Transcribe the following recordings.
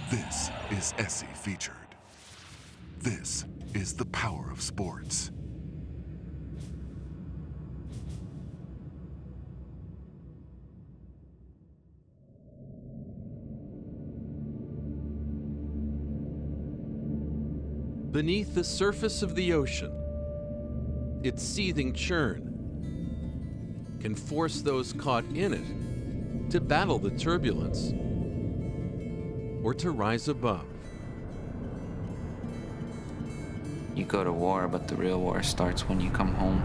This is Essie Featured. This is the power of sports. Beneath the surface of the ocean, its seething churn can force those caught in it to battle the turbulence or to rise above. You go to war, but the real war starts when you come home.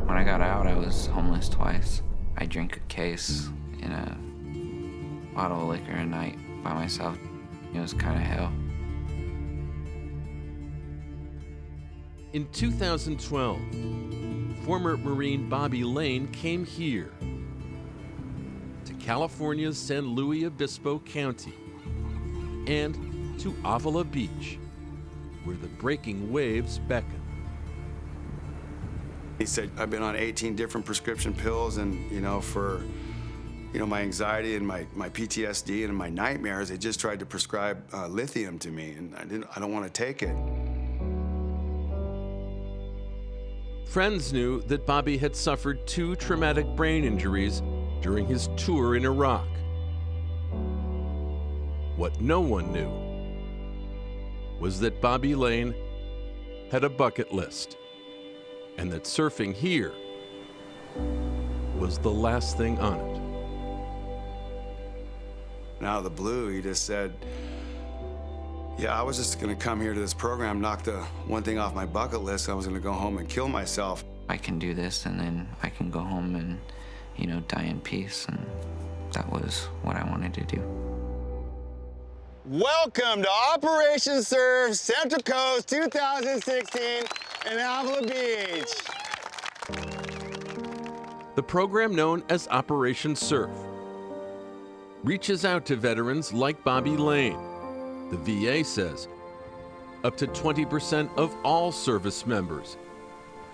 When I got out, I was homeless twice. I drank a case in a bottle of liquor a night by myself. It was kind of hell. In 2012, former Marine Bobby Lane came here to California's San Luis Obispo County and to Avila Beach, where the breaking waves beckon. He said, I've been on 18 different prescription pills, and for my anxiety and my PTSD and my nightmares, they just tried to prescribe lithium to me, and I don't want to take it. Friends knew that Bobby had suffered 2 traumatic brain injuries during his tour in Iraq. What no one knew was that Bobby Lane had a bucket list, and that surfing here was the last thing on it. And out of the blue, he just said, yeah, I was just gonna come here to this program, knock the one thing off my bucket list. I was gonna go home and kill myself. I can do this, and then I can go home and, die in peace, and that was what I wanted to do. Welcome to Operation Surf Central Coast 2016 in Avila Beach. The program known as Operation Surf reaches out to veterans like Bobby Lane. The VA says up to 20% of all service members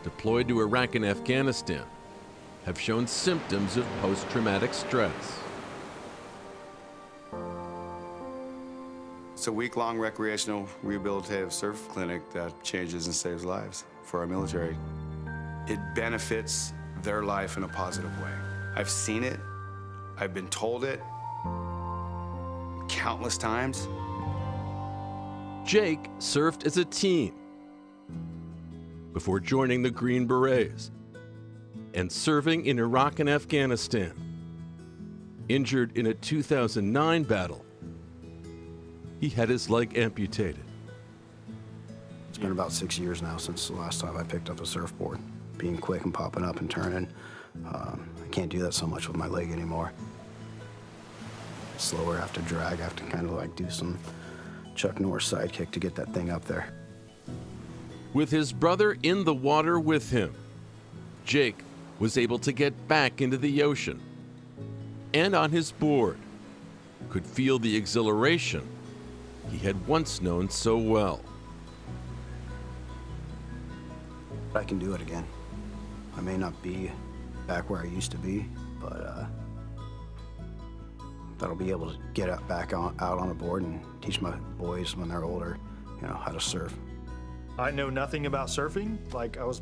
deployed to Iraq and Afghanistan have shown symptoms of post-traumatic stress. It's a week-long recreational rehabilitative surf clinic that changes and saves lives for our military. It benefits their life in a positive way. I've seen it. I've been told it countless times. Jake served as a teen before joining the Green Berets and serving in Iraq and Afghanistan. Injured in a 2009 battle, he had his leg amputated. It's been about 6 years now since the last time I picked up a surfboard. Being quick and popping up and turning, I can't do that so much with my leg anymore. Slower, I have to drag, I have to kind of like do some Chuck Norris sidekick to get that thing up there. With his brother in the water with him, Jake was able to get back into the ocean and on his board could feel the exhilaration he had once known so well. I can do it again. I may not be back where I used to be, but that'll be able to get back out on a board and teach my boys when they're older, how to surf. I know nothing about surfing. Like, I was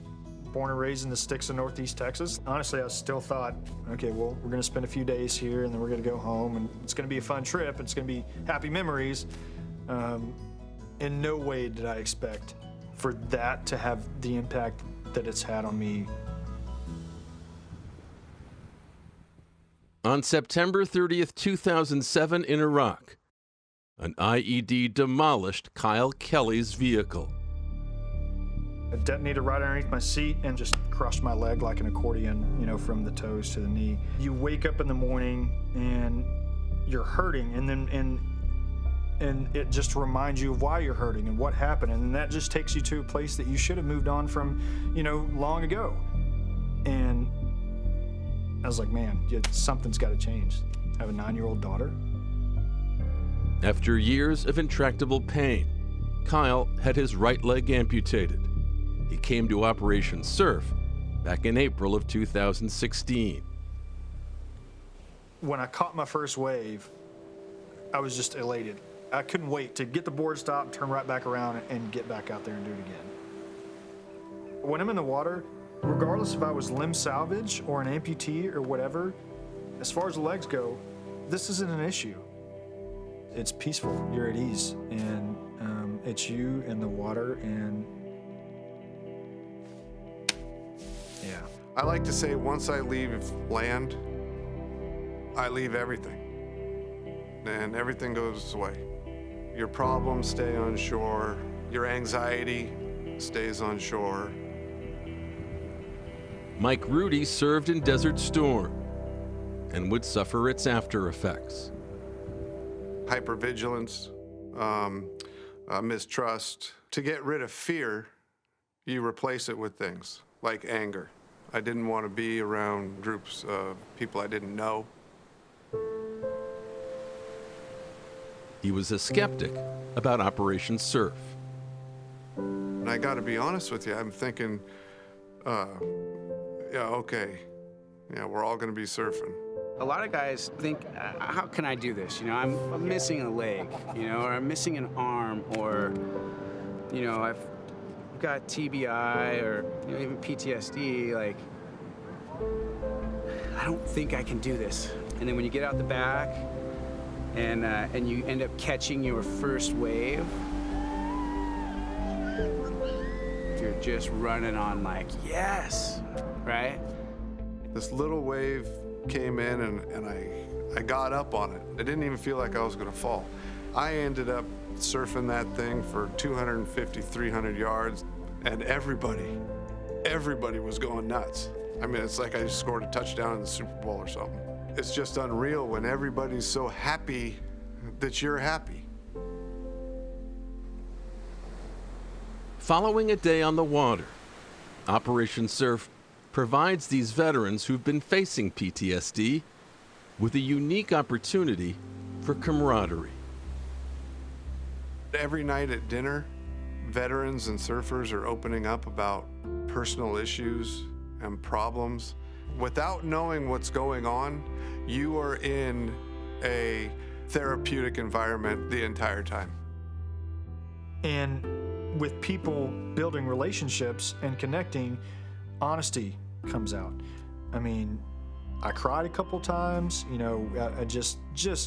born and raised in the sticks of Northeast Texas. Honestly, I still thought, okay, well, we're gonna spend a few days here and then we're gonna go home and it's gonna be a fun trip. It's gonna be happy memories. In no way did I expect for that to have the impact that it's had on me. On September 30th, 2007 in Iraq, an IED demolished Kyle Kelly's vehicle. It detonated right underneath my seat and just crushed my leg like an accordion, from the toes to the knee. You wake up in the morning and you're hurting, and it just reminds you of why you're hurting and what happened, and that just takes you to a place that you should have moved on from, long ago. And I was like, man, something's got to change. I have a 9-year-old daughter. After years of intractable pain, Kyle had his right leg amputated. He came to Operation Surf back in April of 2016. When I caught my first wave, I was just elated. I couldn't wait to get the board stopped, turn right back around, and get back out there and do it again. When I'm in the water, regardless if I was limb salvage or an amputee or whatever, as far as the legs go, this isn't an issue. It's peaceful, you're at ease, and it's you and the water, and yeah. I like to say once I leave land, I leave everything, and everything goes away. Your problems stay on shore, your anxiety stays on shore. Mike Rudy served in Desert Storm and would suffer its after effects. Hypervigilance, mistrust. To get rid of fear, you replace it with things like anger. I didn't want to be around groups of people I didn't know. He was a skeptic about Operation Surf. And I got to be honest with you, I'm thinking, yeah, okay, yeah, we're all going to be surfing. A lot of guys think, how can I do this? You know, I'm missing a leg, you know, or I'm missing an arm, or, you know, I've got TBI or, you know, even PTSD. Like, I don't think I can do this. And then when you get out the back and you end up catching your first wave, you're just running on like, yes, right? This little wave came in and I got up on it. I didn't even feel like I was gonna fall. I ended up surfing that thing for 250, 300 yards, and everybody was going nuts. I mean, it's like I just scored a touchdown in the Super Bowl or something. It's just unreal when everybody's so happy that you're happy. Following a day on the water, Operation Surf provides these veterans who've been facing PTSD with a unique opportunity for camaraderie. Every night at dinner, veterans and surfers are opening up about personal issues and problems. Without knowing what's going on, you are in a therapeutic environment the entire time. And with people building relationships and connecting, honesty comes out. I mean, I cried a couple times, you know, I just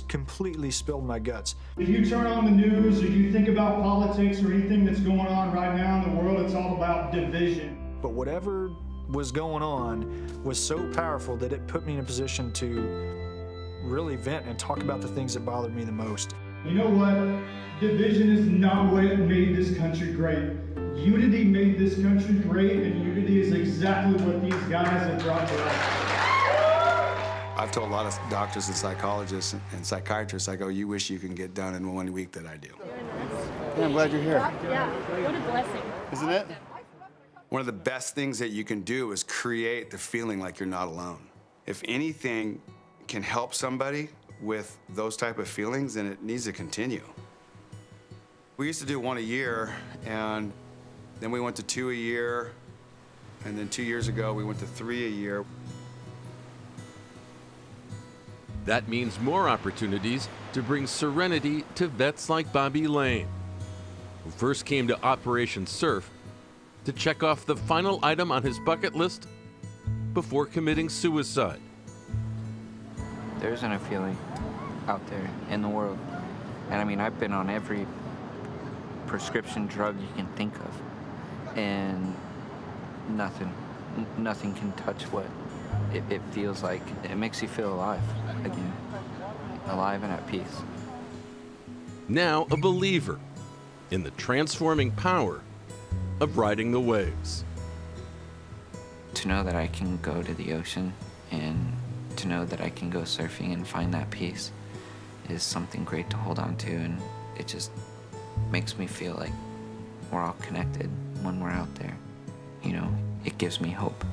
completely spilled my guts. If you turn on the news or you think about politics or anything that's going on right now in the world, it's all about division. But whatever was going on was so powerful that it put me in a position to really vent and talk about the things that bothered me the most. You know what? Division is not what made this country great. Unity made this country great, and unity is exactly what these guys have brought to us. I've told a lot of doctors and psychologists and psychiatrists, I go, you wish you can get done in 1 week that I do. Yeah, I'm glad you're here. Yeah, what a blessing. Isn't it? One of the best things that you can do is create the feeling like you're not alone. If anything can help somebody with those type of feelings, then it needs to continue. We used to do 1 a year, and then we went to 2 a year, and then 2 years ago we went to 3 a year. That means more opportunities to bring serenity to vets like Bobby Lane, who first came to Operation Surf to check off the final item on his bucket list before committing suicide. There isn't a feeling out there in the world. And I mean, I've been on every prescription drug you can think of, and nothing can touch what it feels like. It makes you feel alive again, alive and at peace. Now a believer in the transforming power of riding the waves. To know that I can go to the ocean and to know that I can go surfing and find that peace is something great to hold on to, and it just makes me feel like we're all connected when we're out there. You know, it gives me hope.